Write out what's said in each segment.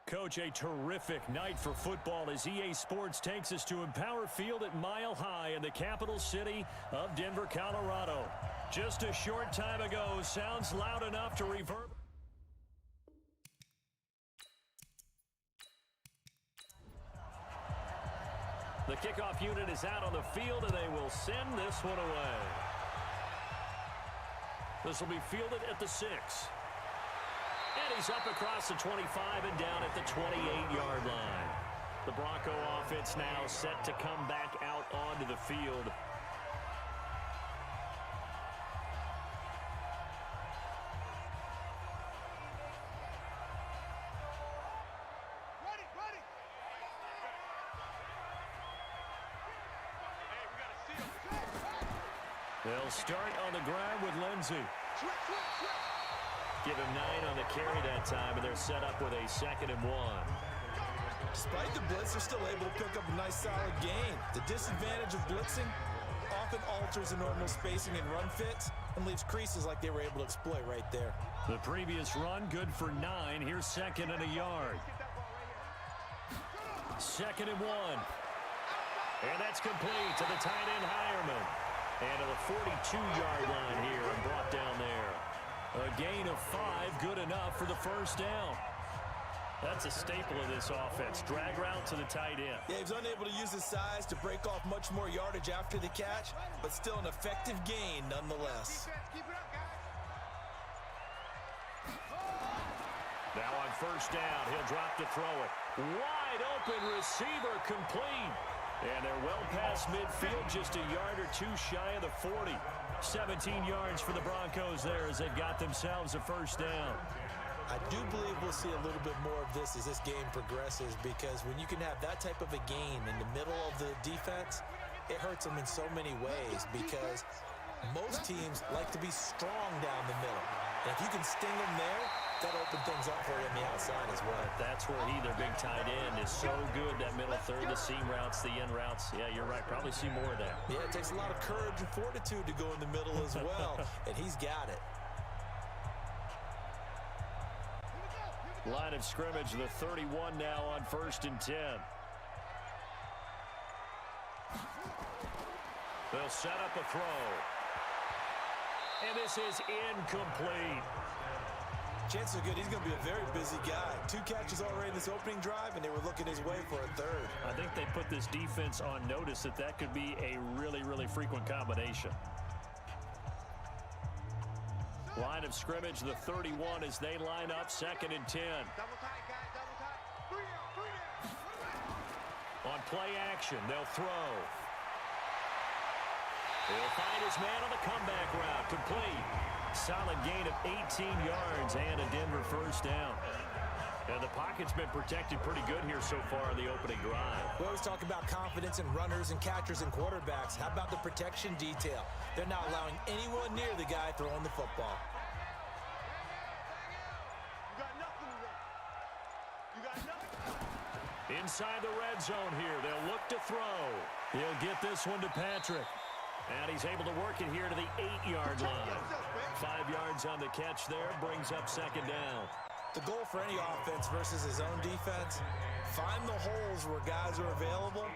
Coach, a terrific night for football as EA Sports takes us to Empower Field at Mile High in the capital city of Denver, Colorado. Just a short time ago, sounds loud enough to reverberate. The kickoff unit is out on the field, and they will send this one away. This will be fielded at the 6. And he's up across the 25 and down at the 28-yard line. The Bronco offense now set to come back out onto the field. They'll start on the ground with Lindsey. Give him 9 on the carry that time, and they're set up with a 2nd and 1. Despite the blitz, they're still able to pick up a nice solid gain. The disadvantage of blitzing often alters the normal spacing and run fits and leaves creases like they were able to exploit right there. The previous run good for 9. Here's 2nd and a yard. 2nd and 1. And that's complete to the tight end Hireman. And to the 42-yard line here and brought down there. A gain of 5, good enough for the first down. That's a staple of this offense. Drag route to the tight end. Yeah, he was unable to use his size to break off much more yardage after the catch, but still an effective gain nonetheless. Now on first down, he'll drop to throw it. Wide open receiver complete. And they're well past midfield, just a yard or 2 shy of the 40. 17 yards for the Broncos there as they've got themselves a first down. I do believe we'll see a little bit more of this as this game progresses, because when you can have that type of a gain in the middle of the defense, it hurts them in so many ways, because most teams like to be strong down the middle. And if you can sting them there, that'll open things up for you on the outside as well. That's where their big tight end, is so good. That middle third, the seam routes, the in routes. Yeah, you're right. Probably see more of that. Yeah, it takes a lot of courage and fortitude to go in the middle as well, and he's got it. Line of scrimmage, the 31 now on 1st and 10. They'll set up a throw. And this is incomplete. Chances are good he's going to be a very busy guy. 2 catches already in this opening drive, and they were looking his way for a 3rd. I think they put this defense on notice that could be a really, really frequent combination. Line of scrimmage, the 31 as they line up, 2nd and 10. On play action, they'll throw. He'll find his man on the comeback route, complete. Solid gain of 18 yards and a Denver first down. And the pocket's been protected pretty good here so far in the opening drive. We always talk about confidence in runners and catchers and quarterbacks. How about the protection detail? They're not allowing anyone near the guy throwing the football. Inside the red zone here, they'll look to throw. He'll get this one to Patrick. And he's able to work it here to the 8-yard line. 5 yards on the catch there, brings up 2nd down. The goal for any offense versus his own defense, find the holes where guys are available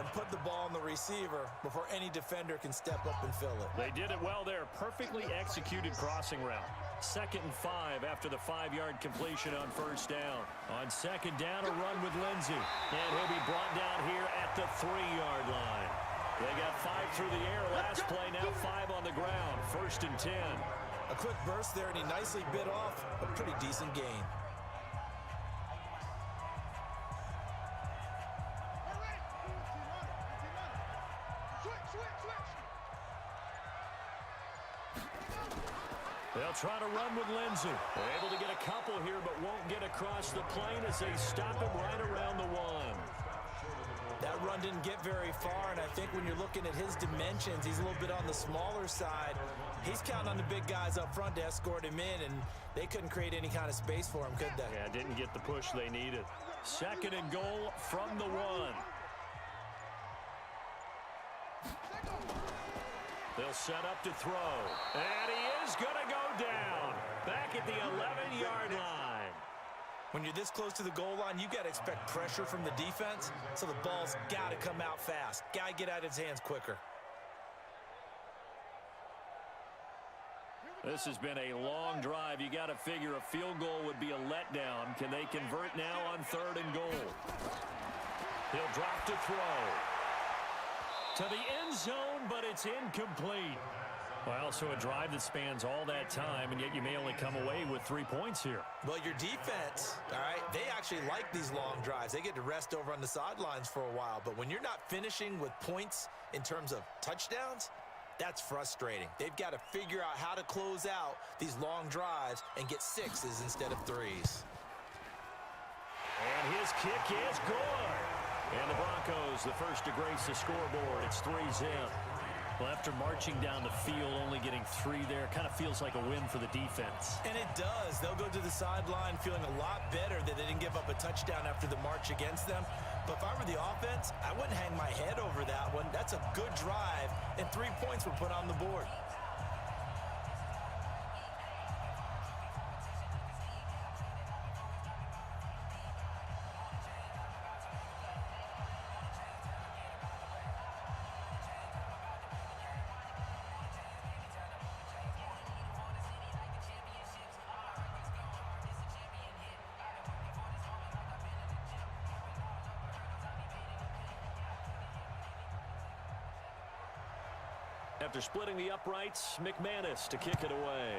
and put the ball on the receiver before any defender can step up and fill it. They did it well there. Perfectly executed crossing route. 2nd and 5 after the 5-yard completion on first down. On 2nd down, a run with Lindsey. And he'll be brought down here at the 3-yard line. They got 5 through the air last play, now 5 on the ground. 1st and 10. A quick burst there, and he nicely bit off a pretty decent gain. They'll try to run with Lindsey. They're able to get a couple here, but won't get across the plane as they stop him right around the 1. That run didn't get very far, and I think when you're looking at his dimensions, he's a little bit on the smaller side. He's counting on the big guys up front to escort him in, and they couldn't create any kind of space for him, could they? Yeah, didn't get the push they needed. 2nd and goal from the 1. They'll set up to throw. And he is going to go down. Back at the 11-yard line. When you're this close to the goal line, you got to expect pressure from the defense, so the ball's got to come out fast. Got to get out of his hands quicker. This has been a long drive. You got to figure a field goal would be a letdown. Can they convert now on 3rd and goal? He'll drop to throw. To the end zone, but it's incomplete. Well, so a drive that spans all that time, and yet you may only come away with 3 points here. Well, your defense, all right, they actually like these long drives. They get to rest over on the sidelines for a while. But when you're not finishing with points in terms of touchdowns, that's frustrating. They've got to figure out how to close out these long drives and get 6s instead of 3s. And his kick is good. And the Broncos, the first to grace the scoreboard. It's 3-0. Well, after marching down the field, only getting 3 there, kind of feels like a win for the defense. And it does. They'll go to the sideline feeling a lot better that they didn't give up a touchdown after the march against them. But if I were the offense, I wouldn't hang my head over that one. That's a good drive, and 3 points were put on the board. After splitting the uprights, McManus to kick it away.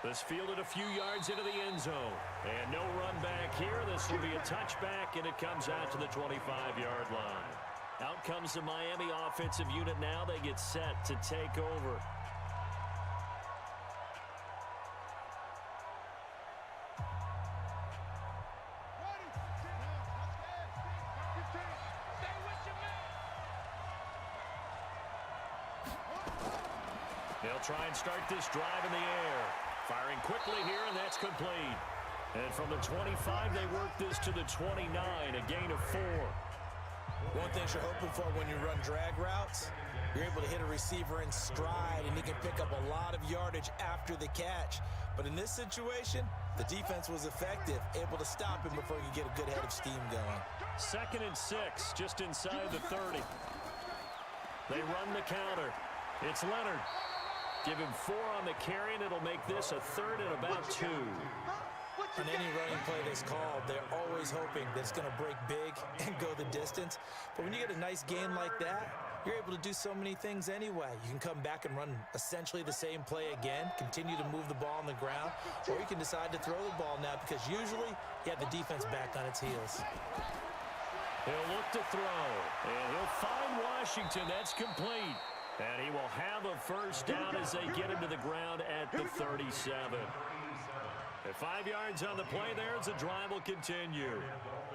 This fielded a few yards into the end zone. And no run back here. This will be a touchback, and it comes out to the 25-yard line. Out comes the Miami offensive unit now. They get set to take over. They'll try and start this drive in the air. Firing quickly here, and that's complete. And from the 25, they work this to the 29, a gain of 4. One thing you're hoping for when you run drag routes, you're able to hit a receiver in stride, and he can pick up a lot of yardage after the catch. But in this situation, the defense was effective, able to stop him before he could get a good head of steam going. 2nd and 6, just inside the 30. They run the counter. It's Leonard. Give him 4 on the carry, and it'll make this a 3rd and about 2. On any running play that's called, they're always hoping that it's going to break big and go the distance. But when you get a nice gain like that, you're able to do so many things anyway. You can come back and run essentially the same play again, continue to move the ball on the ground, or you can decide to throw the ball now because usually you have the defense back on its heels. He'll look to throw, and he'll find Washington. That's complete. And he will have a first down as they get him to the ground at the 37. At 5 yards on the play there, as the drive will continue.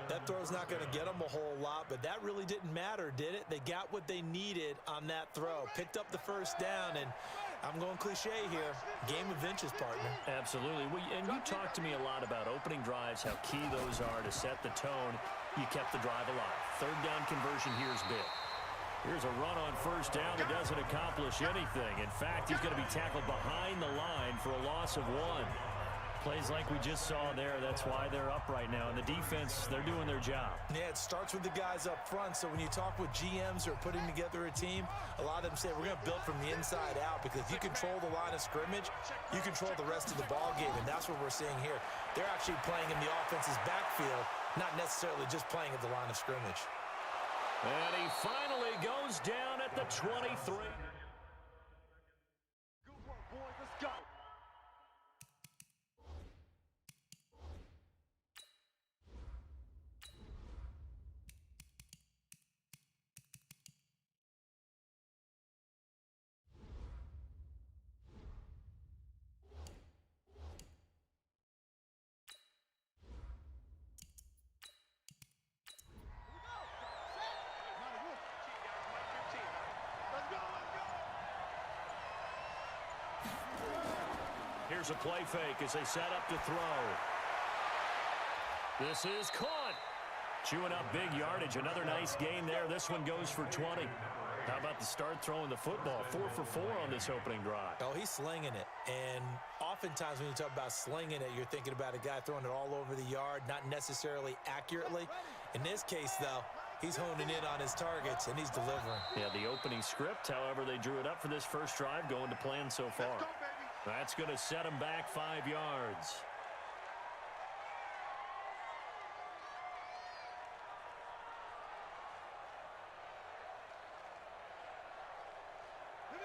That throw's not going to get them a whole lot, but that really didn't matter, did it? They got what they needed on that throw. Picked up the first down, and I'm going cliche here. Game of inches, partner. Absolutely. And you talked to me a lot about opening drives, how key those are to set the tone. You kept the drive alive. 3rd down conversion here is big. Here's a run on first down that doesn't accomplish anything. In fact, he's going to be tackled behind the line for a loss of 1. Plays like we just saw there. That's why they're up right now. And the defense, they're doing their job. Yeah, it starts with the guys up front. So when you talk with GMs who are putting together a team, a lot of them say we're going to build from the inside out because if you control the line of scrimmage, you control the rest of the ball game. And that's what we're seeing here. They're actually playing in the offense's backfield, not necessarily just playing at the line of scrimmage. And he finally goes down at the 23. Good work, boys. Let's go. Here's a play fake as they set up to throw. This is caught. Chewing up big yardage. Another nice gain there. This one goes for 20. How about the start throwing the football? 4 for 4 on this opening drive. Oh, he's slinging it. And oftentimes when you talk about slinging it, you're thinking about a guy throwing it all over the yard, not necessarily accurately. In this case, though, he's honing in on his targets, and he's delivering. Yeah, the opening script, however, they drew it up for this first drive, going to plan so far. That's going to set him back 5 yards.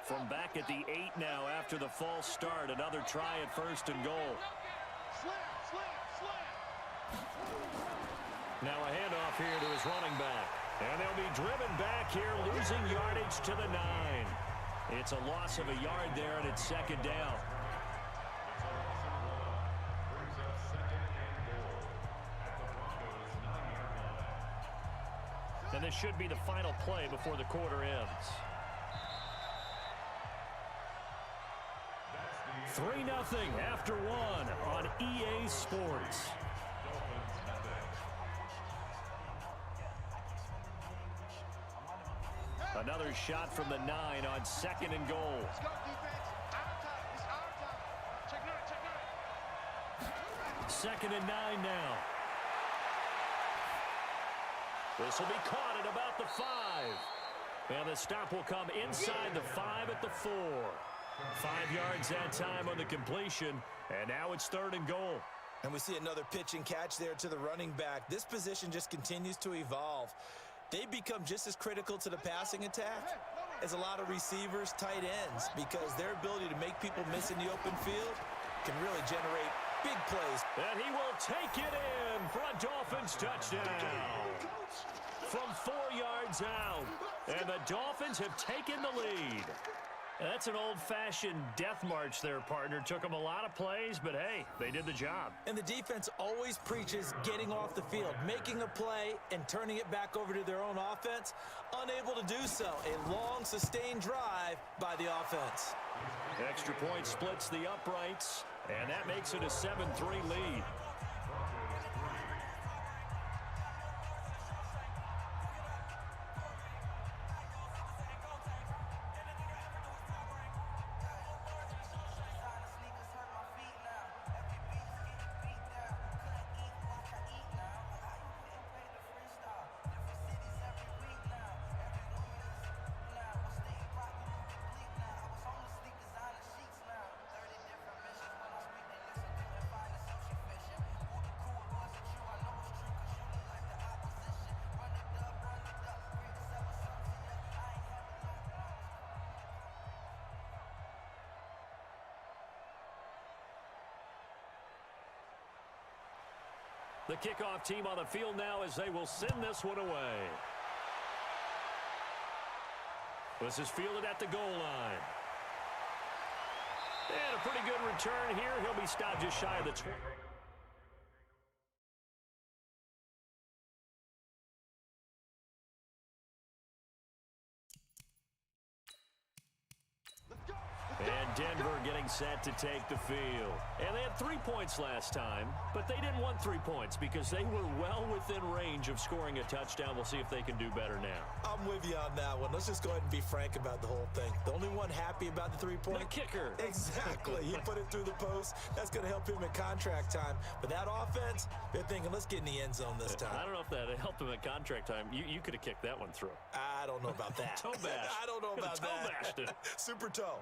From back at the 8 now after the false start, another try at 1st and goal. Now a handoff here to his running back. And they'll be driven back here, losing yardage to the 9. It's a loss of a yard there, and it's 2nd down. And this should be the final play before the quarter ends. 3-0 after 1 on EA Sports. Another shot from the 9 on 2nd and goal. Let's go, defense. Our time. It's our time. Check it out. 2nd and 9 now. This will be caught at about the 5. And the stop will come inside the 5 at the 4. 5 yards that time on the completion, and now it's 3rd and goal. And we see another pitch and catch there to the running back. This position just continues to evolve. They become just as critical to the passing attack as a lot of receivers, tight ends, because their ability to make people miss in the open field can really generate big plays. And he will take it in for a Dolphins touchdown. From 4 yards out, and the Dolphins have taken the lead. That's an old-fashioned death march there, partner. Took them a lot of plays, but hey, they did the job. And the defense always preaches getting off the field, making a play and turning it back over to their own offense. Unable to do so. A long, sustained drive by the offense. Extra point splits the uprights, and that makes it a 7-3 lead. The kickoff team on the field now as they will send this one away. This is fielded at the goal line. And a pretty good return here. He'll be stopped just shy of the 20. And Denver getting set to take the field. And they had 3 points last time, but they didn't want 3 points because they were well within range of scoring a touchdown. We'll see if they can do better now. I'm with you on that one. Let's just go ahead and be frank about the whole thing. The only one happy about the 3-point? The kicker. Exactly. He put it through the post. That's going to help him in contract time. But that offense, they're thinking, let's get in the end zone this time. I don't know if that helped him at contract time. You could have kicked that one through. I don't know about that. Toe bash. I don't know about toe bashed it. Super toe.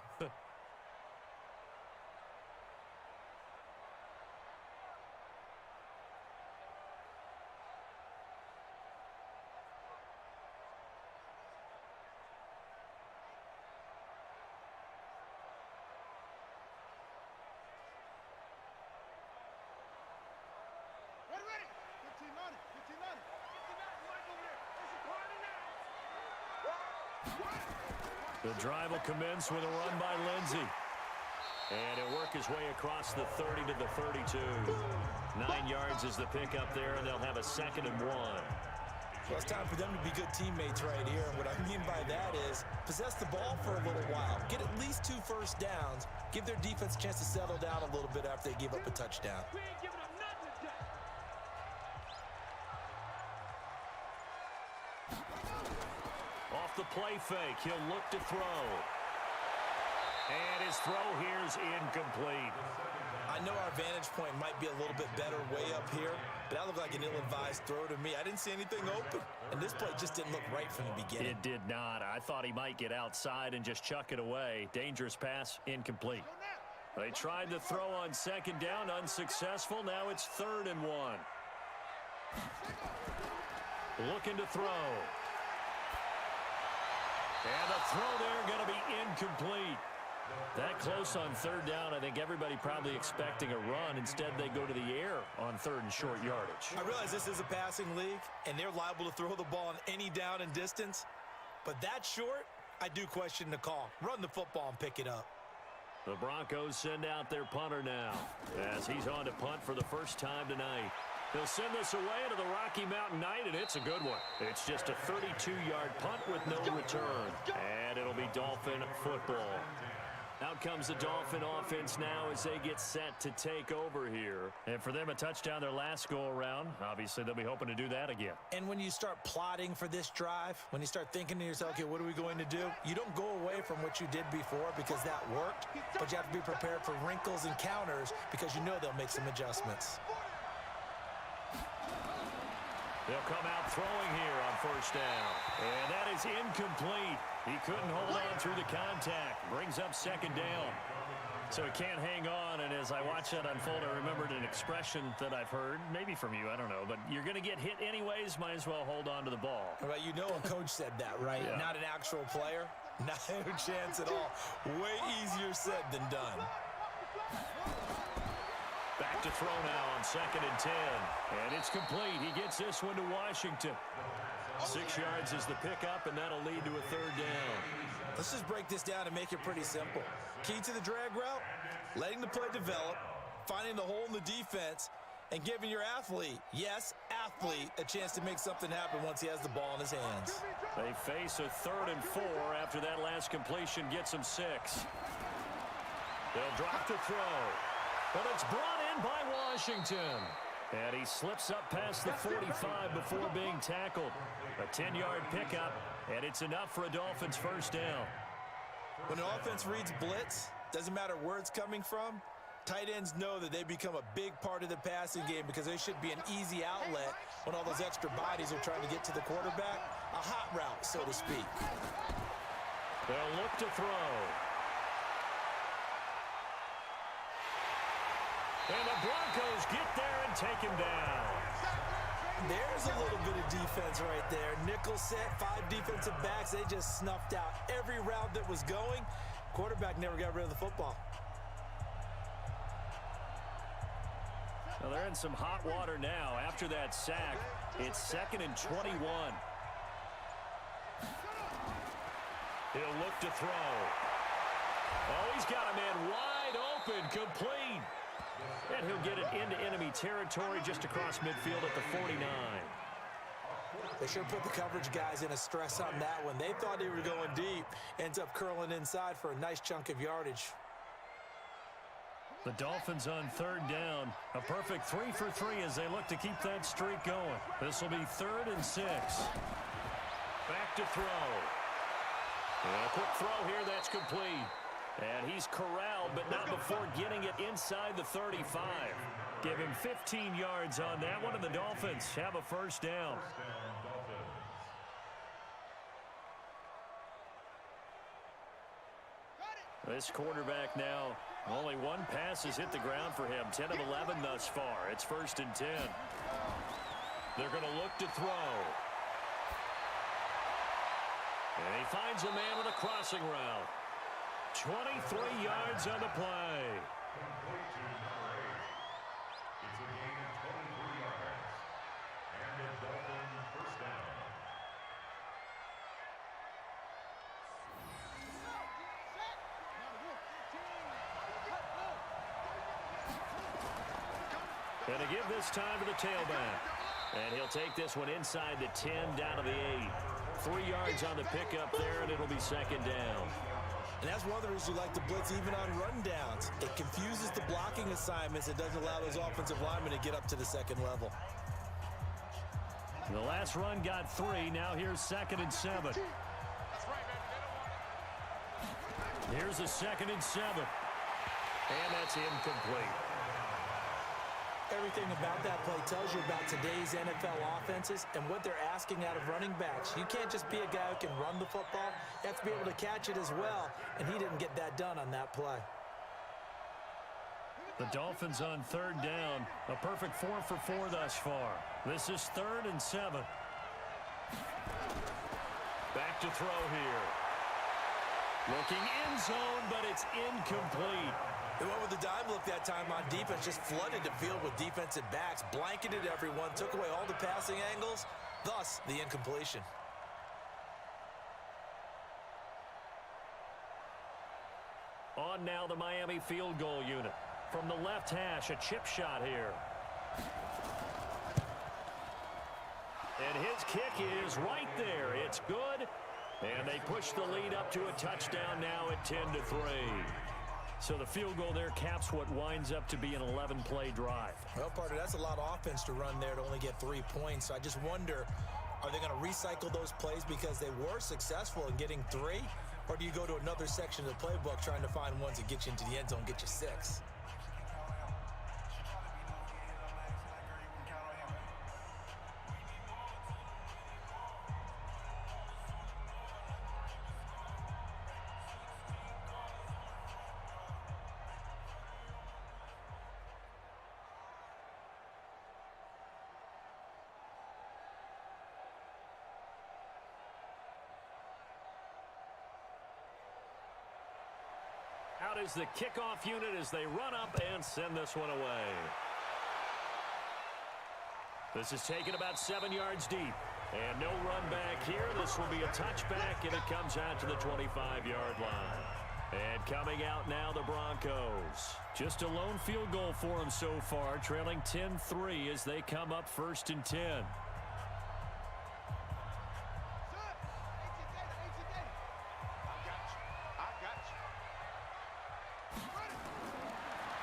The drive will commence with a run by Lindsey. And it'll work his way across the 30 to the 32. 9 yards is the pickup there, and they'll have a 2nd and 1. Well, it's time for them to be good teammates right here. And what I mean by that is possess the ball for a little while. Get at least 2 first downs. Give their defense a chance to settle down a little bit after they give up a touchdown. We ain't giving up nothing today. Off the play fake, he'll look to throw. And his throw here's incomplete. I know our vantage point might be a little bit better way up here, but that looked like an ill-advised throw to me. I didn't see anything open, and this play just didn't look right from the beginning. It did not. I thought he might get outside and just chuck it away. Dangerous pass, incomplete. They tried the throw on second down, unsuccessful. Now it's 3rd and 1. Looking to throw. And the throw there going to be incomplete. That close on 3rd down, I think everybody probably expecting a run. Instead, they go to the air on 3rd and short yardage. I realize this is a passing league, and they're liable to throw the ball on any down and distance. But that short, I do question the call. Run the football and pick it up. The Broncos send out their punter now as he's on to punt for the first time tonight. They'll send this away to the Rocky Mountain Knight, and it's a good one. It's just a 32-yard punt with no return, and it'll be Dolphin football. Out comes the Dolphin offense now as they get set to take over here. And for them, a touchdown their last go-around. Obviously, they'll be hoping to do that again. And when you start plotting for this drive, when you start thinking to yourself, okay, what are we going to do? You don't go away from what you did before because that worked, but you have to be prepared for wrinkles and counters because you know they'll make some adjustments. They'll come out throwing here on 1st down. And that is incomplete. He couldn't hold on through the contact. Brings up 2nd down. So he can't hang on, and as I watch that unfold, I remembered an expression that I've heard, maybe from you, I don't know, but you're going to get hit anyways, might as well hold on to the ball. Well, you know a coach said that, right? Yeah. Not an actual player. Not a chance at all. Way easier said than done. Back to throw now on 2nd and 10. And it's complete. He gets this one to Washington. 6 yards is the pickup, and that'll lead to a 3rd down. Let's just break this down and make it pretty simple. Key to the drag route, letting the play develop, finding the hole in the defense, and giving your athlete, yes, athlete, a chance to make something happen once he has the ball in his hands. They face a 3rd and 4 after that last completion gets them 6. They'll drop the throw. But it's brought in by Washington. And he slips up past the 45 before being tackled. A 10-yard pickup, and it's enough for a Dolphins 1st down. When an offense reads blitz, doesn't matter where it's coming from, tight ends know that they become a big part of the passing game because there should be an easy outlet when all those extra bodies are trying to get to the quarterback. A hot route, so to speak. They'll look to throw. And the Broncos get there and take him down. There's a little bit of defense right there. Nickel set, 5 defensive backs. They just snuffed out every route that was going. Quarterback never got rid of the football. Well, they're in some hot water now. After that sack, it's 2nd and 21. He'll look to throw. Oh, he's got a man wide open, complete. And he'll get it into enemy territory just across midfield at the 49. They sure put the coverage guys in a stress on that one. They thought they were going deep. Ends up curling inside for a nice chunk of yardage. The Dolphins on 3rd down. A perfect 3 for 3 as they look to keep that streak going. This will be 3rd and 6. Back to throw. And a quick throw here, that's complete. And he's corralled, but not before getting it inside the 35. Give him 15 yards on that one, and the Dolphins have a 1st down. This quarterback now, only one pass has hit the ground for him. 10 of 11 thus far. It's 1st and 10. They're going to look to throw. And he finds a man with a crossing route. 23 yards on the play. And to give this time to the tailback. And he'll take this one inside the 10, down to the 8. 3 yards on the pickup there, and it'll be 2nd down. And that's one of the reasons you like to blitz even on rundowns. It confuses the blocking assignments. It doesn't allow those offensive linemen to get up to the 2nd level. The last run got 3. Now here's 2nd and 7. Here's a 2nd and 7. And that's incomplete. Everything about that play tells you about today's NFL offenses and what they're asking out of running backs. You can't just be a guy who can run the football. You have to be able to catch it as well, and he didn't get that done on that play. The Dolphins on 3rd down. A perfect 4 for 4 thus far. This is 3rd and 7. Back to throw here. Looking end zone, but it's incomplete. They went with the dime look that time on defense, just flooded the field with defensive backs, blanketed everyone, took away all the passing angles, thus the incompletion. On now the Miami field goal unit. From the left hash, a chip shot here. And his kick is right there. It's good. And they push the lead up to a touchdown now at 10-3. So the field goal there caps what winds up to be an 11-play drive. Well, partner, that's a lot of offense to run there to only get 3 points. So I just wonder, are they going to recycle those plays because they were successful in getting 3? Or do you go to another section of the playbook trying to find ones that get you into the end zone, get you 6? Out is the kickoff unit as they run up and send this one away. This is taken about 7 yards deep. And no run back here. This will be a touchback, and it comes out to the 25-yard line. And coming out now, the Broncos. Just a lone field goal for them so far, trailing 10-3 as they come up 1st and 10.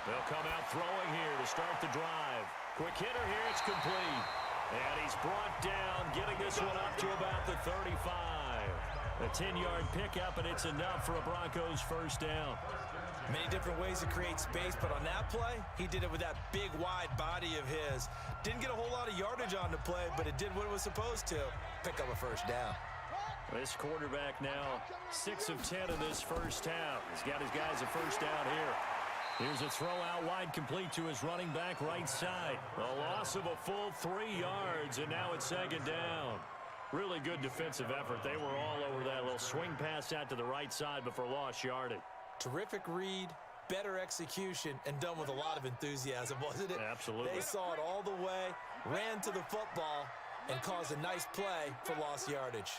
They'll come out throwing here to start the drive. Quick hitter here, it's complete. And he's brought down, getting this one up to about the 35. A 10-yard pickup, and it's enough for a Broncos 1st down. Many different ways to create space, but on that play, he did it with that big, wide body of his. Didn't get a whole lot of yardage on the play, but it did what it was supposed to. Pick up a 1st down. This quarterback now 6 of 10 in this 1st half. He's got his guys a 1st down here. Here's a throw out wide, complete to his running back right side. A loss of a full 3 yards, and now it's 2nd down. Really good defensive effort. They were all over that little swing pass out to the right side before lost yardage. Terrific read, better execution, and done with a lot of enthusiasm, wasn't it? Absolutely. They saw it all the way, ran to the football, and caused a nice play for lost yardage.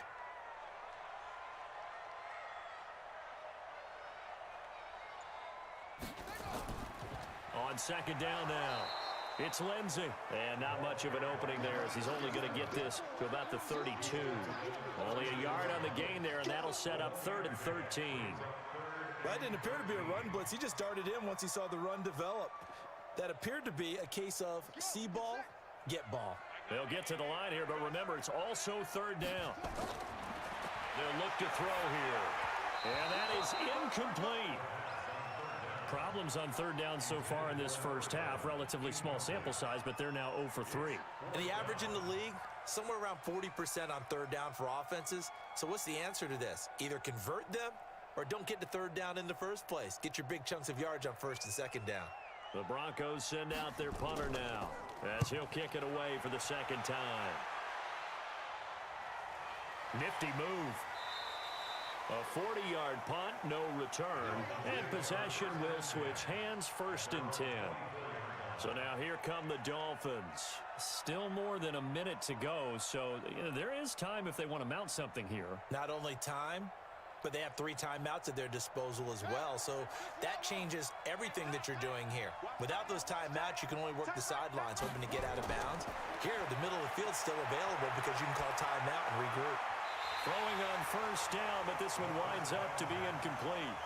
On 2nd down now, it's Lindsey. And not much of an opening there as he's only going to get this to about the 32. Only a yard on the gain there, and that'll set up 3rd and 13. That didn't appear to be a run blitz. He just darted in once he saw the run develop. That appeared to be a case of see ball, get ball. They'll get to the line here, but remember, it's also 3rd down. They'll look to throw here. And that is incomplete. Problems on 3rd down so far in this 1st half. Relatively small sample size, but they're now 0 for 3. And the average in the league, somewhere around 40% on 3rd down for offenses. So what's the answer to this? Either convert them or don't get to 3rd down in the first place. Get your big chunks of yards on 1st and 2nd down. The Broncos send out their punter now as he'll kick it away for the 2nd time. Nifty move. A 40-yard punt, no return, and possession will switch hands 1st and 10. So now here come the Dolphins. Still more than a minute to go, so there is time if they want to mount something here. Not only time, but they have 3 timeouts at their disposal as well. So that changes everything that you're doing here. Without those timeouts, you can only work the sidelines, hoping to get out of bounds. Here, the middle of the field's still available because you can call timeout and regroup. Throwing on 1st down, but this one winds up to be incomplete.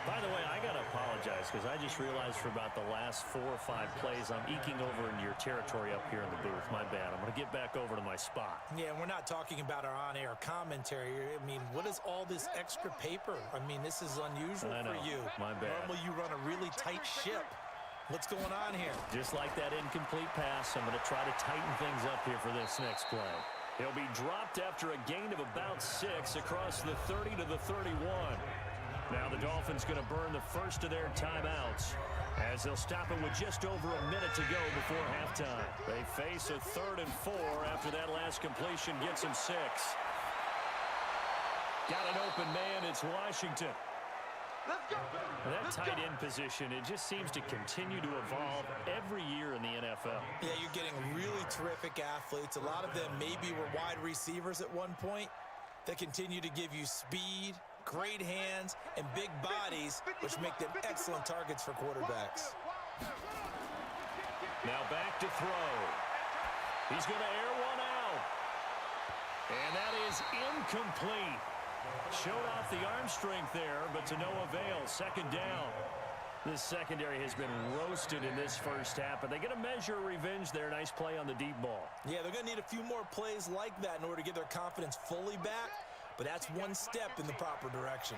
By the way, I got to apologize because I just realized for about the last 4 or 5 plays, I'm eking over into your territory up here in the booth. My bad. I'm going to get back over to my spot. Yeah, we're not talking about our on-air commentary. I mean, what is all this extra paper? I mean, this is unusual for you. My bad. Normally you run a really tight ship. What's going on here? Just like that incomplete pass, I'm going to try to tighten things up here for this next play. He'll be dropped after a gain of about 6 across the 30 to the 31. Now the Dolphins going to burn the first of their timeouts as they'll stop it with just over a minute to go before halftime. They face a 3rd and 4 after that last completion gets them 6. Got an open man. It's Washington. Let's go. That tight end position, it just seems to continue to evolve every year in the NFL. Yeah, you're getting really terrific athletes. A lot of them maybe were wide receivers at one point that continue to give you speed, great hands, and big bodies, which make them excellent targets for quarterbacks. Now back to throw. He's going to air one out. And that is incomplete. Showed off the arm strength there, but to no avail. 2nd down. This secondary has been roasted in this first half, but they get a measure of revenge there. Nice play on the deep ball. Yeah, they're going to need a few more plays like that in order to get their confidence fully back, but that's one step in the proper direction.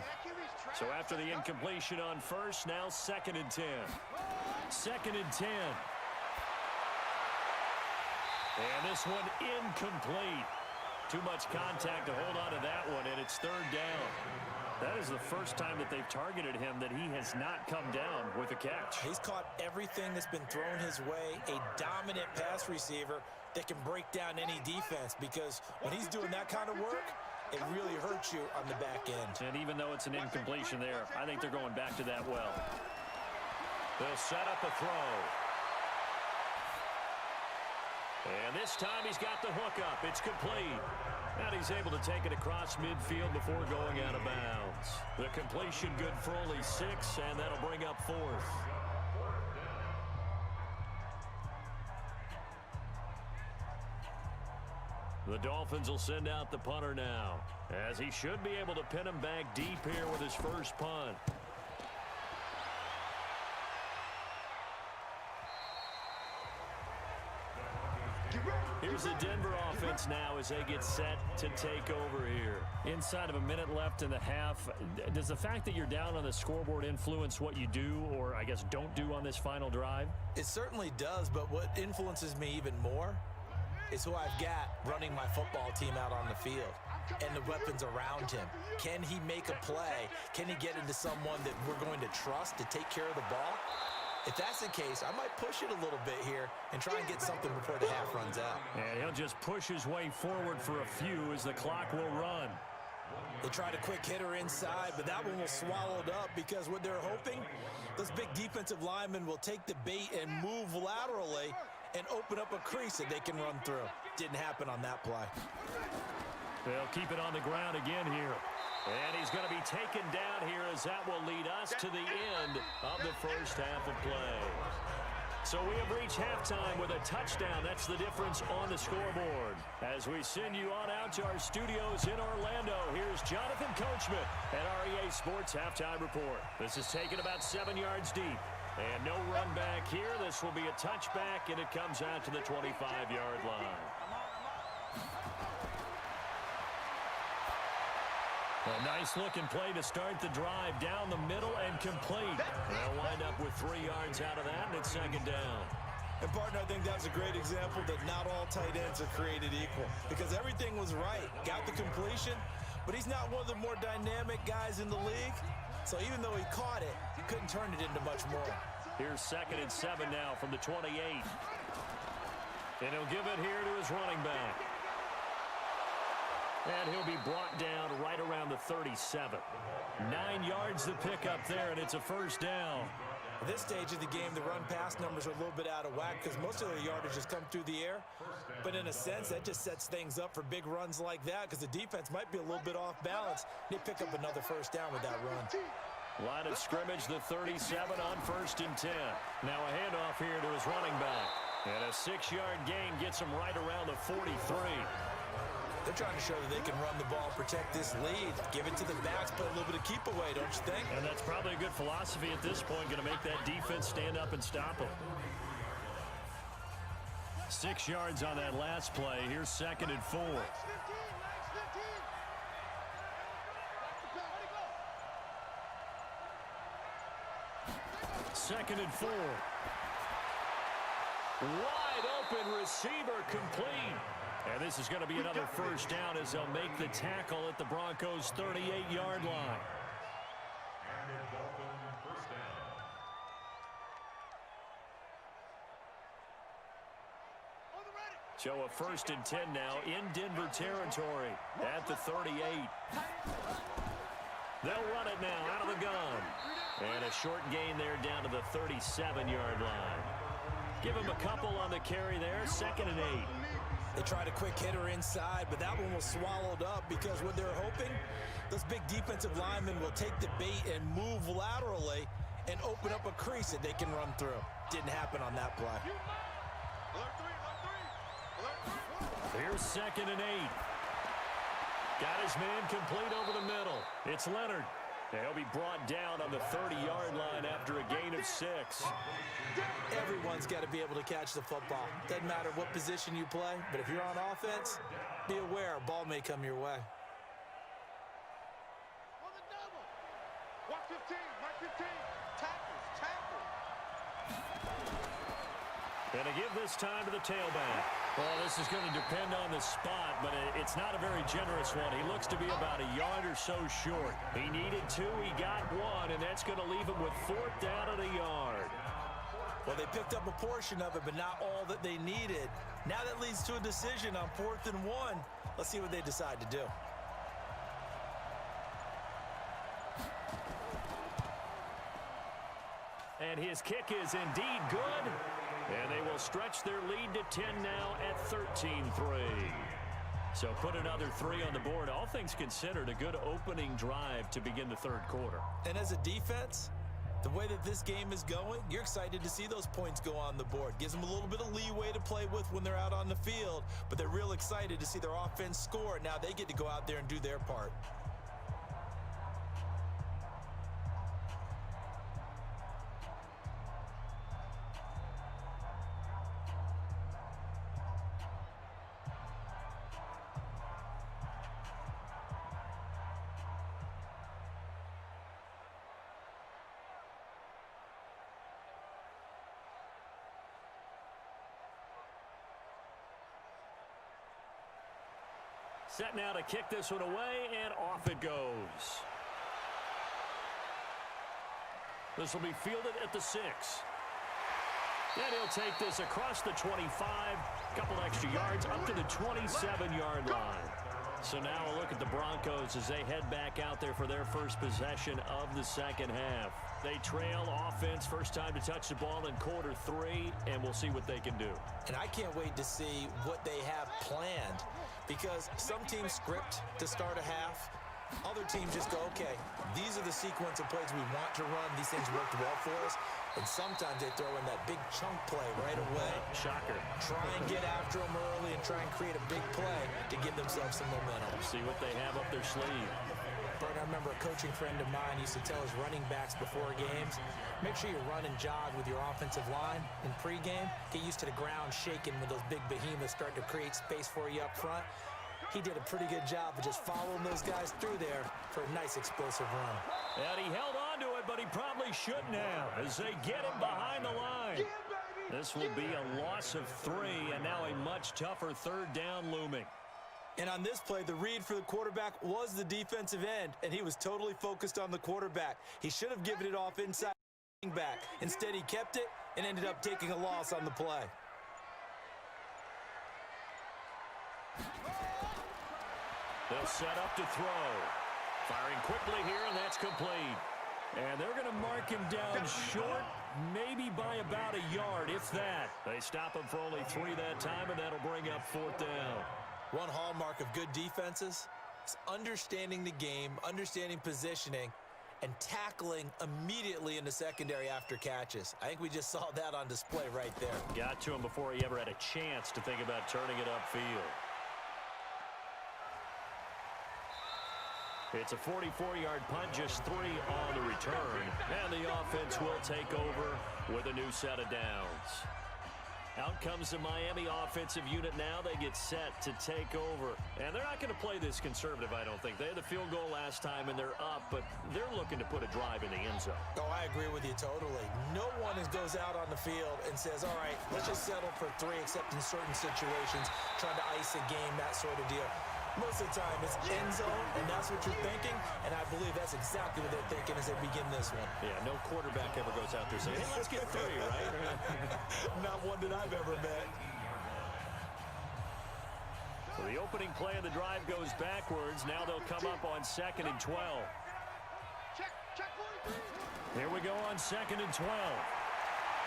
So after the incompletion on first, now 2nd and 10. 2nd and 10. And this one incomplete. Too much contact to hold on to that one, and it's 3rd down. That is the first time that they've targeted him that he has not come down with a catch. He's caught everything that's been thrown his way, a dominant pass receiver that can break down any defense, because when he's doing that kind of work, it really hurts you on the back end. And even though it's an incompletion there, I think they're going back to that well. They'll set up a throw. And this time he's got the hook up. It's complete. And he's able to take it across midfield before going out of bounds. The completion good for only 6, and that'll bring up 4th. The Dolphins will send out the punter now, as he should be able to pin him back deep here with his first punt. Here's the Denver offense now as they get set to take over here. Inside of a minute left in the half, does the fact that you're down on the scoreboard influence what you do, or I guess don't do on this final drive? It certainly does, but what influences me even more is who I've got running my football team out on the field and the weapons around him. Can he make a play? Can he get into someone that we're going to trust to take care of the ball? If that's the case, I might push it a little bit here and try and get something before the half runs out. And he'll just push his way forward for a few as the clock will run. They tried a quick hitter inside, but that one was swallowed up because what they're hoping, those big defensive linemen will take the bait and move laterally and open up a crease that they can run through. Didn't happen on that play. They'll keep it on the ground again here. And he's going to be taken down here as that will lead us to the end of the first half of play. So we have reached halftime with a touchdown. That's the difference on the scoreboard. As we send you on out to our studios in Orlando, here's Jonathan Coachman at REA Sports Halftime Report. This is taken about 7 yards deep. And no run back here. This will be a touchback, and it comes out to the 25-yard line. A nice-looking play to start the drive down the middle and complete. They'll wind up with 3 yards out of that, and it's 2nd down. And, partner, I think that's a great example that not all tight ends are created equal, because everything was right. Got the completion, but he's not one of the more dynamic guys in the league. So even though he caught it, he couldn't turn it into much more. Here's 2nd and 7 now from the 28. And he'll give it here to his running back. And he'll be brought down right around the 37. 9 yards to pick up there, and it's a first down. At this stage of the game, the run-pass numbers are a little bit out of whack because most of their yardage has come through the air. But in a sense, that just sets things up for big runs like that because the defense might be a little bit off balance. They pick up another first down with that run. Line of scrimmage, the 37 on 1st and 10. Now a handoff here to his running back. And a 6-yard gain gets him right around the 43. They're trying to show that they can run the ball, protect this lead, give it to the backs, play a little bit of keep away, don't you think? And that's probably a good philosophy at this point, going to make that defense stand up and stop them. 6 yards on that last play. Here's 2nd and 4. Second and 4. Wide open receiver complete. And this is going to be another first down as they'll make the tackle at the Broncos' 38-yard line. So a 1st and 10 now in Denver territory at the 38. They'll run it now out of the gun. And a short gain there down to the 37-yard line. Give him a couple on the carry there. 2nd and 8. They tried a quick hitter inside, but that one was swallowed up because what they're hoping, those big defensive linemen will take the bait and move laterally and open up a crease that they can run through. Didn't happen on that play. Here's 2nd and 8. Got his man complete over the middle. It's Leonard. He'll be brought down on the 30-yard line after a gain of 6. Everyone's got to be able to catch the football. Doesn't matter what position you play, but if you're on offense, be aware a ball may come your way. On the double. Mark 15, Mark 15. Tackle. Going to give this time to the tailback. Well, this is going to depend on the spot, but it's not a very generous one. He looks to be about a yard or so short. He needed 2, he got 1, and that's going to leave him with 4th down at a yard. Well, they picked up a portion of it, but not all that they needed. Now that leads to a decision on 4th and 1. Let's see what they decide to do. And his kick is indeed good. And they will stretch their lead to 10 now at 13-3. So put another 3 on the board. All things considered, a good opening drive to begin the 3rd quarter. And as a defense, the way that this game is going, you're excited to see those points go on the board. Gives them a little bit of leeway to play with when they're out on the field, but they're real excited to see their offense score. Now they get to go out there and do their part. Set now to kick this one away, and off it goes. This will be fielded at the 6. And he'll take this across the 25, couple extra yards, up to the 27-yard line. So now a look at the Broncos as they head back out there for their first possession of the 2nd half. They trail offense, first time to touch the ball in quarter 3, and we'll see what they can do. And I can't wait to see what they have planned, because some teams script to start a half. Other teams just go, okay, these are the sequence of plays we want to run. These things worked well for us. And sometimes they throw in that big chunk play right away. Shocker. Try and get after them early and try and create a big play to give themselves some momentum. See what they have up their sleeve. Bert, I remember a coaching friend of mine used to tell his running backs before games, make sure you run and jog with your offensive line in pregame. Get used to the ground shaking when those big behemoths start to create space for you up front. He did a pretty good job of just following those guys through there for a nice explosive run. And he held on to it, but he probably shouldn't have as they get him behind the line. This will be a loss of 3, and now a much tougher 3rd down looming. And on this play, the read for the quarterback was the defensive end, and he was totally focused on the quarterback. He should have given it off inside back. Instead, he kept it and ended up taking a loss on the play. They'll set up to throw. Firing quickly here, and that's complete. And they're going to mark him down short, maybe by about a yard, if that. They stop him for only 3 that time, and that'll bring up 4th down. One hallmark of good defenses is understanding the game, understanding positioning, and tackling immediately in the secondary after catches. I think we just saw that on display right there. Got to him before he ever had a chance to think about turning it upfield. It's a 44-yard punt, just 3 on the return. And the offense will take over with a new set of downs. Out comes the Miami offensive unit now. They get set to take over. And they're not going to play this conservative, I don't think. They had the field goal last time, and they're up, but they're looking to put a drive in the end zone. Oh, I agree with you totally. No one goes out on the field and says, all right, let's just settle for 3, except in certain situations, trying to ice a game, that sort of deal. Most of the time, it's end zone, and that's what you're thinking, and I believe that's exactly what they're thinking as they begin this one. Yeah, no quarterback ever goes out there saying, hey, let's get 3, right? Not one that I've ever met. So the opening play of the drive goes backwards. Now they'll come up on 2nd and 12. Check 43. Here we go on 2nd and 12.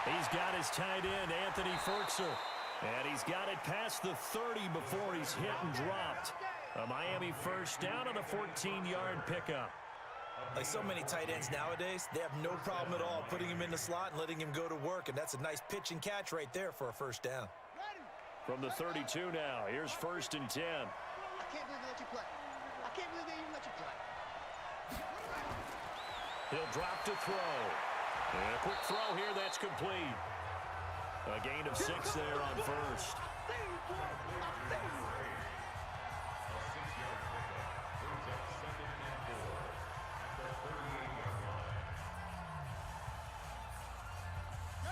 He's got his tight end, Anthony Ferkser. And he's got it past the 30 before he's hit and dropped. A Miami first down on a 14-yard pickup. Like so many tight ends nowadays, they have no problem at all putting him in the slot and letting him go to work, and that's a nice pitch and catch right there for a first down. From the 32 now, here's 1st and 10. I can't believe they let you play. I can't believe they even let you play. He'll drop to throw. And a quick throw here, that's complete. A gain of 6 there on first.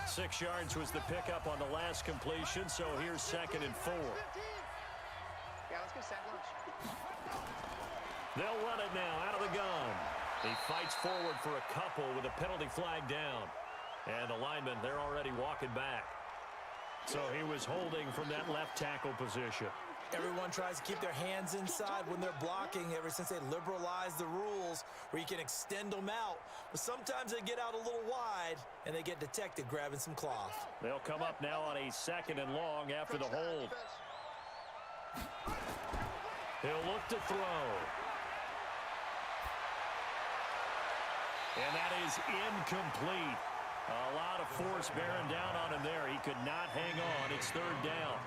6 yards was the pickup on the last completion, so here's 2nd and 4. Yeah, let's go sack lunch. They'll run it now out of the gun. He fights forward for a couple with a penalty flag down. And the linemen, they're already walking back. So he was holding from that left tackle position. Everyone tries to keep their hands inside when they're blocking ever since they liberalized the rules where you can extend them out. But sometimes they get out a little wide and they get detected grabbing some cloth. They'll come up now on a 2nd and long after the hold. He'll look to throw. And that is incomplete. A lot of force bearing down on him there. He could not hang on. It's 3rd down.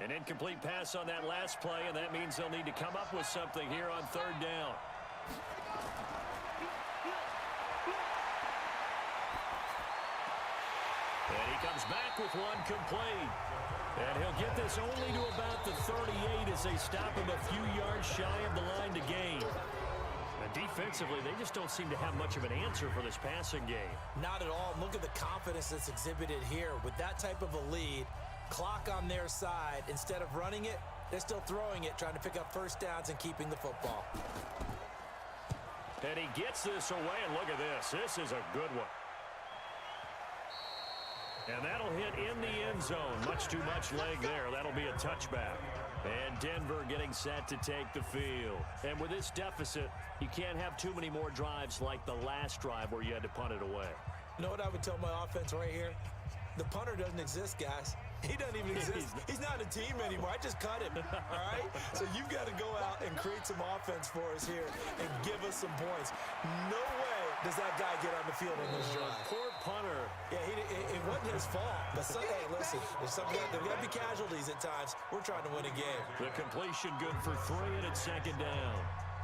An incomplete pass on that last play, and that means they'll need to come up with something here on 3rd down. And he comes back with one complete. And he'll get this only to about the 38 as they stop him a few yards shy of the line to gain. And defensively, they just don't seem to have much of an answer for this passing game. Not at all. Look at the confidence that's exhibited here. With that type of a lead, clock on their side, instead of running it, they're still throwing it, trying to pick up first downs and keeping the football. And he gets this away, and look at this. This is a good one. And that'll hit in the end zone. Much too much leg there. That'll be a touchback. And Denver getting set to take the field. And with this deficit, you can't have too many more drives like the last drive where you had to punt it away. You know what I would tell my offense right here? The punter doesn't exist, guys. He doesn't even exist. He's not a team anymore. I just cut him, all right? So you've got to go out and create some offense for us here and give us some points. No way does that guy get on the field on this drive. Poor punter. Yeah, it wasn't his fault. But hey, listen, there's got to be casualties at times. We're trying to win a game. The completion good for 3, and it's 2nd down.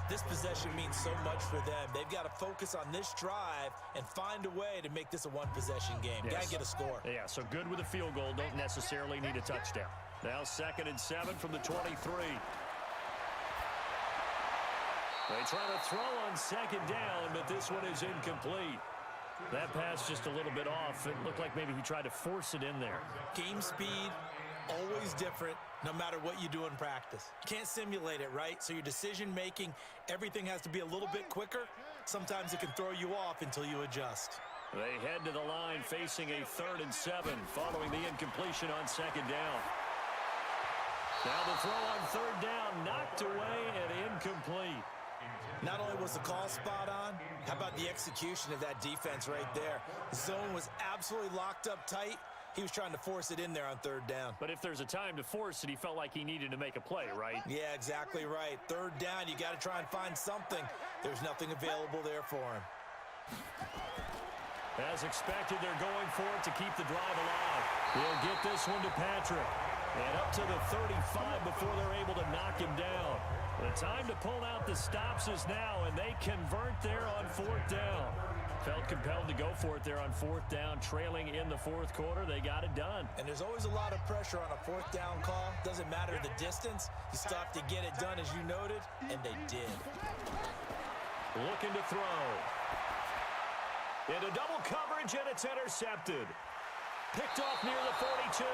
This possession means so much for them. They've got to focus on this drive and find a way to make this a one-possession game. Yes. Got to get a score. Yeah, so good with a field goal. Don't necessarily need a touchdown. Now 2nd and 7 from the 23. They try to throw on 2nd down, but this one is incomplete. That pass just a little bit off. It looked like maybe he tried to force it in there. Game speed, always different, no matter what you do in practice. You can't simulate it, right? So your decision-making, everything has to be a little bit quicker. Sometimes it can throw you off until you adjust. They head to the line facing a 3rd and 7 following the incompletion on 2nd down. Now the throw on 3rd down, knocked away and incomplete. Not only was the call spot on, how about the execution of that defense right there? The zone was absolutely locked up tight. He was trying to force it in there on 3rd down. But if there's a time to force it, he felt like he needed to make a play, right? Yeah, exactly right. 3rd down, you got to try and find something. There's nothing available there for him. As expected, they're going for it to keep the drive alive. He'll get this one to Patrick. And up to the 35 before they're able to knock him down. The time to pull out the stops is now, and they convert there on 4th down. Felt compelled to go for it there on 4th down, trailing in the 4th quarter. They got it done. And there's always a lot of pressure on a 4th down call. Doesn't matter the distance. You stop to get it done, as you noted, and they did. Looking to throw. Into double coverage, and it's intercepted. Picked off near the 42.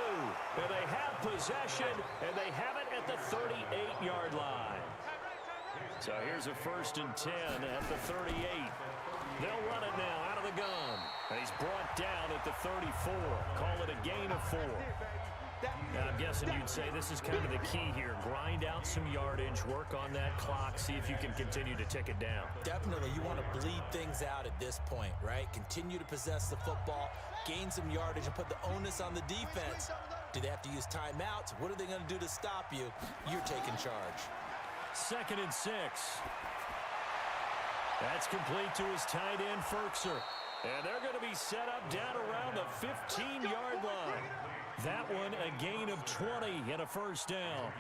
And they have possession, and they have it at the 38-yard line. So here's a 1st and 10 at the 38. They'll run it now out of the gun. And he's brought down at the 34. Call it a gain of 4. Now, I'm guessing you'd say this is kind of the key here. Grind out some yardage, work on that clock, see if you can continue to tick it down. Definitely. You want to bleed things out at this point, right? Continue to possess the football, gain some yardage, and put the onus on the defense. Do they have to use timeouts? What are they going to do to stop you? You're taking charge. 2nd and 6. That's complete to his tight end, Ferkser. And they're going to be set up down around the 15-yard line. That one a gain of 20 and a 1st down.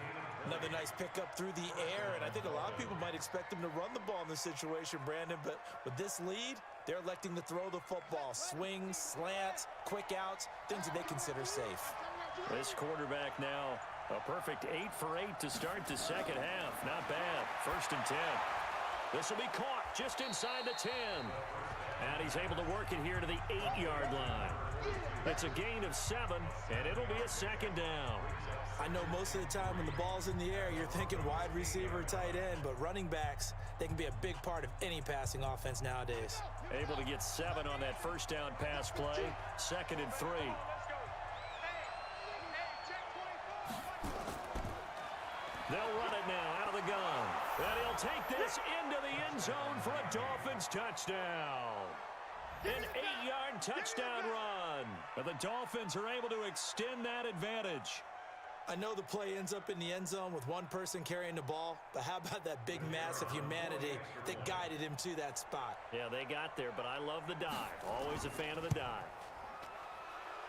Another nice pickup through the air, and I think a lot of people might expect them to run the ball in this situation, Brandon, but with this lead, they're electing to throw the football. Swings, slants, quick outs, things that they consider safe. This quarterback now, a perfect 8 for 8 to start the second half. Not bad. 1st and 10. This will be caught just inside the 10. And he's able to work it here to the 8-yard line. It's a gain of 7, and it'll be a 2nd down. I know most of the time when the ball's in the air, you're thinking wide receiver, tight end, but running backs, they can be a big part of any passing offense nowadays. Able to get 7 on that 1st down pass play. 2nd and 3. They'll run it now out of the gun. And he'll take this into the end zone for a Dolphins touchdown. An 8-yard touchdown run. But the Dolphins are able to extend that advantage. I know the play ends up in the end zone with one person carrying the ball, but how about that big mass of humanity that guided him to that spot? Yeah, they got there, but I love the dive. Always a fan of the dive.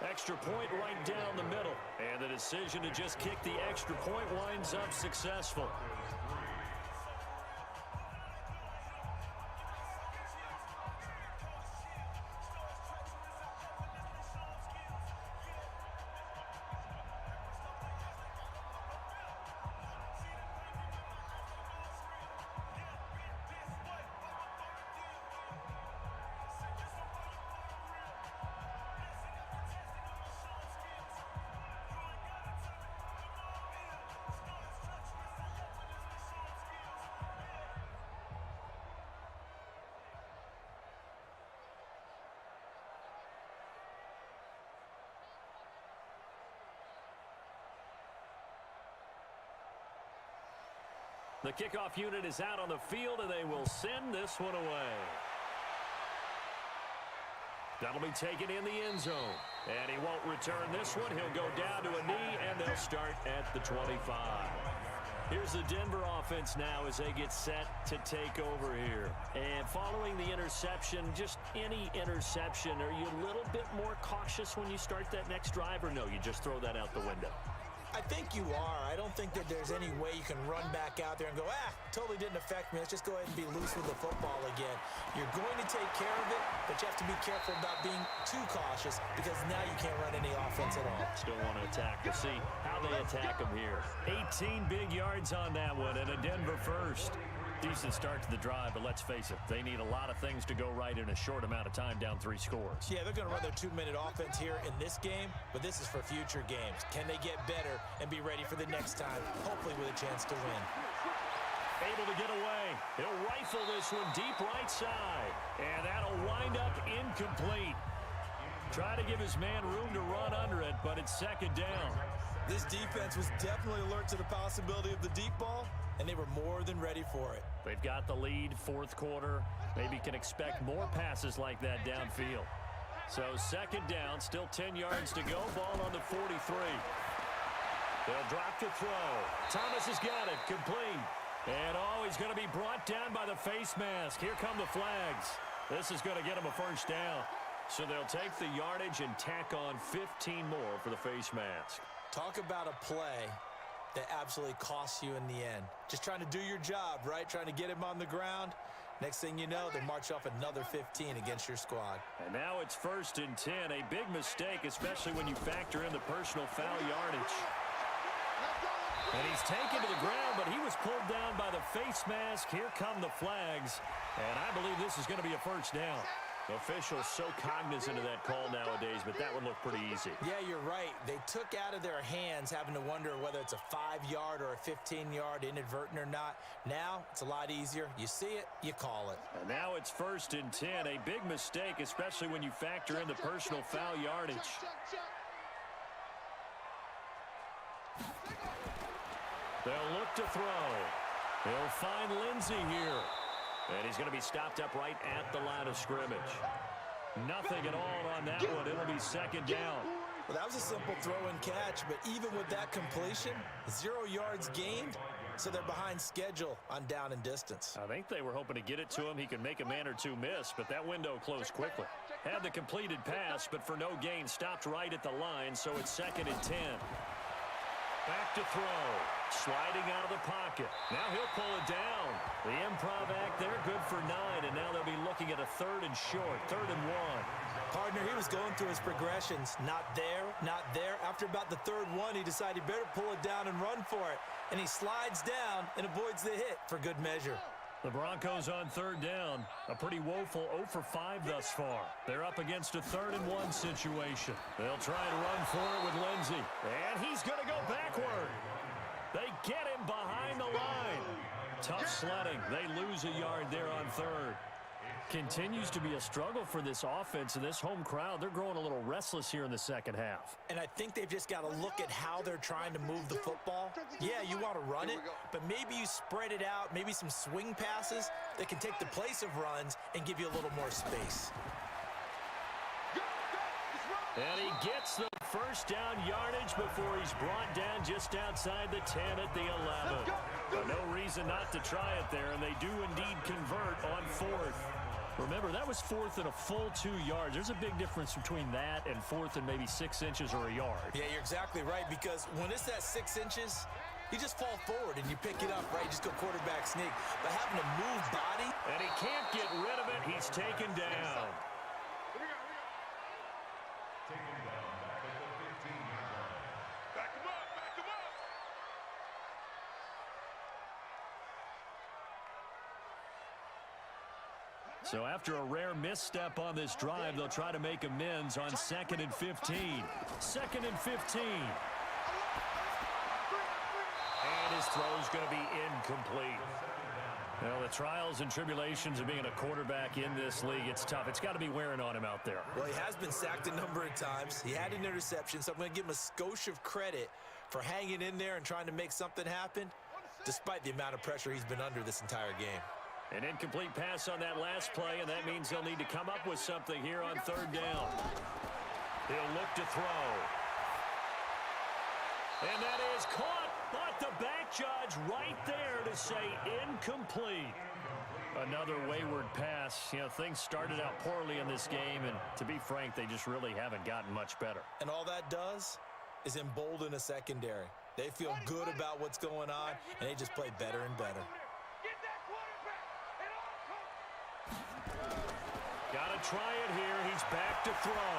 Extra point right down the middle. And the decision to just kick the extra point winds up successful. The kickoff unit is out on the field, and they will send this one away. That'll be taken in the end zone. And he won't return this one. He'll go down to a knee, and they'll start at the 25. Here's the Denver offense now as they get set to take over here. And following the interception, just any interception, are you a little bit more cautious when you start that next drive, or no, you just throw that out the window? I think you are. I don't think that there's any way you can run back out there and go, totally didn't affect me. Let's just go ahead and be loose with the football again. You're going to take care of it, but you have to be careful about being too cautious because now you can't run any offense at all. Still want to attack. We'll see how they attack them here. 18 big yards on that one and a Denver first. Decent start to the drive, but let's face it, they need a lot of things to go right in a short amount of time, down 3 scores. Yeah, they're going to run their 2-minute offense here in this game, but this is for future games. Can they get better and be ready for the next time, hopefully with a chance to win? Able to get away. He'll rifle this one deep right side, and that'll wind up incomplete. Try to give his man room to run under it, but it's 2nd down. This defense was definitely alert to the possibility of the deep ball, and they were more than ready for it. They've got the lead, 4th quarter. Maybe can expect more passes like that downfield. So 2nd down, still 10 yards to go. Ball on the 43. They'll drop to throw. Thomas has got it, complete. And he's going to be brought down by the face mask. Here come the flags. This is going to get him a 1st down. So they'll take the yardage and tack on 15 more for the face mask. Talk about a play that absolutely costs you in the end. Just trying to do your job, right? Trying to get him on the ground. Next thing you know, they march off another 15 against your squad. And now it's 1st and 10. A big mistake, especially when you factor in the personal foul yardage. And he's taken to the ground, but he was pulled down by the face mask. Here come the flags. And I believe this is going to be a first down. Officials so cognizant of that call nowadays, but that one looked pretty easy. Yeah, you're right. They took out of their hands having to wonder whether it's a 5-yard or a 15-yard inadvertent or not. Now, it's a lot easier. You see it, you call it. And now it's 1st and 10. A big mistake, especially when you factor in the personal foul yardage. They'll look to throw. He'll find Lindsey here. And he's going to be stopped up right at the line of scrimmage. Nothing at all on that one. It'll be 2nd down. Well, that was a simple throw and catch, but even with that completion, 0 yards gained, so they're behind schedule on down and distance. I think they were hoping to get it to him. He could make a man or two miss, but that window closed quickly. Had the completed pass, but for no gain, stopped right at the line, so it's 2nd and 10. Back to throw. Sliding out of the pocket. Now he'll pull it down. The improv act there, good for 9, and now they'll be looking at a 3rd and short, 3rd and 1. Partner, he was going through his progressions. Not there, not there. After about the 3rd one, he decided he better pull it down and run for it. And he slides down and avoids the hit for good measure. The Broncos on 3rd down. A pretty woeful 0 for 5 thus far. They're up against a 3rd and 1 situation. They'll try to run for it with Lindsey. And he's going to go backward. They get him behind the line. Tough sledding. They lose a yard there on 3rd. Continues to be a struggle for this offense and this home crowd. They're growing a little restless here in the 2nd half. And I think they've just got to look at how they're trying to move the football. Yeah, you want to run it, but maybe you spread it out, maybe some swing passes that can take the place of runs and give you a little more space. And he gets the 1st down yardage before he's brought down just outside the 10 at the 11. But no reason not to try it there, and they do indeed convert on 4th. Remember, that was 4th and a full 2 yards. There's a big difference between that and 4th and maybe 6 inches or a yard. Yeah, you're exactly right, because when it's that 6 inches, you just fall forward and you pick it up, right? You just go quarterback sneak. But having to move body. And he can't get rid of it. He's taken down. So after a rare misstep on this drive, they'll try to make amends on 2nd and 15. 2nd and 15. And his throw's going to be incomplete. Well, the trials and tribulations of being a quarterback in this league, it's tough. It's got to be wearing on him out there. Well, he has been sacked a number of times. He had an interception, so I'm going to give him a skosh of credit for hanging in there and trying to make something happen, despite the amount of pressure he's been under this entire game. An incomplete pass on that last play, and that means they'll need to come up with something here on 3rd down. He'll look to throw. And that is caught, but the back judge right there to say incomplete. Another wayward pass. You know, things started out poorly in this game, and to be frank, they just really haven't gotten much better. And all that does is embolden a secondary. They feel good about what's going on, and they just play better and better. Got to try it here. He's back to throw.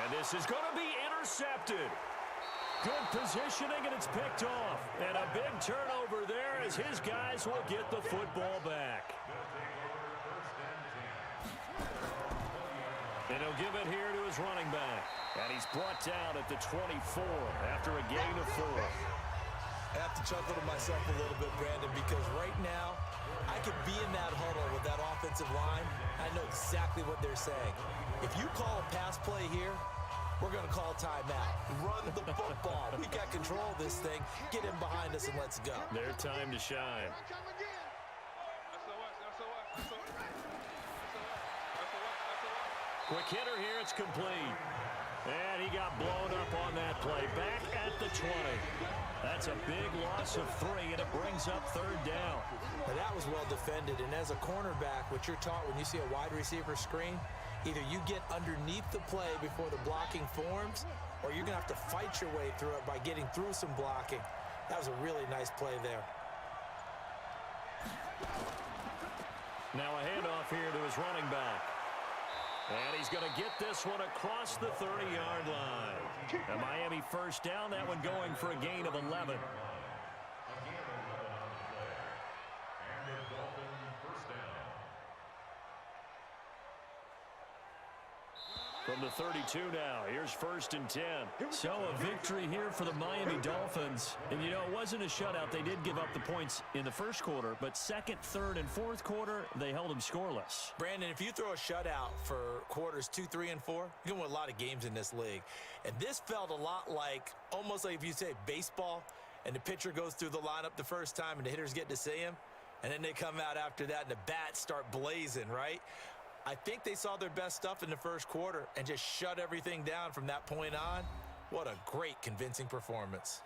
And this is going to be intercepted. Good positioning, and it's picked off. And a big turnover there as his guys will get the football back. And he'll give it here to his running back. And he's brought down at the 24 after a gain of 4. I have to chuckle to myself a little bit, Brandon, because right now, I could be in that huddle with that offensive line. I know exactly what they're saying. If you call a pass play here, we're going to call timeout. Run the football. We got control of this thing. Get him behind us and let's go. Their time to shine. Quick hitter here. It's complete. And he got blown up on that play. Back at the 20. That's a big loss of 3, and it brings up 3rd down. Now that was well defended, and as a cornerback, what you're taught when you see a wide receiver screen, Either you get underneath the play before the blocking forms, or you're going to have to fight your way through it by getting through some blocking. That was a really nice play there. Now a handoff here to his running back. And he's going to get this one across the 30-yard line. A Miami first down, that one going for a gain of 11. From the 32 now, here's 1st and 10. So a victory here for the Miami Dolphins. And, you know, it wasn't a shutout. They did give up the points in the first quarter, but second, third, and fourth quarter, they held them scoreless. Brandon, if you throw a shutout for quarters 2, 3, and 4, you're going to win a lot of games in this league. And this felt a lot like, almost like if you say baseball, and the pitcher goes through the lineup the first time, and the hitters get to see him, and then they come out after that, and the bats start blazing, right? I think they saw their best stuff in the first quarter and just shut everything down from that point on. What a great, convincing performance.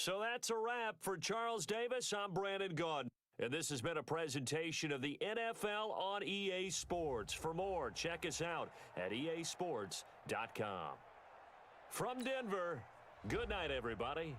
So that's a wrap for Charles Davis. I'm Brandon Gaudin. And this has been a presentation of the NFL on EA Sports. For more, check us out at easports.com. From Denver, good night, everybody.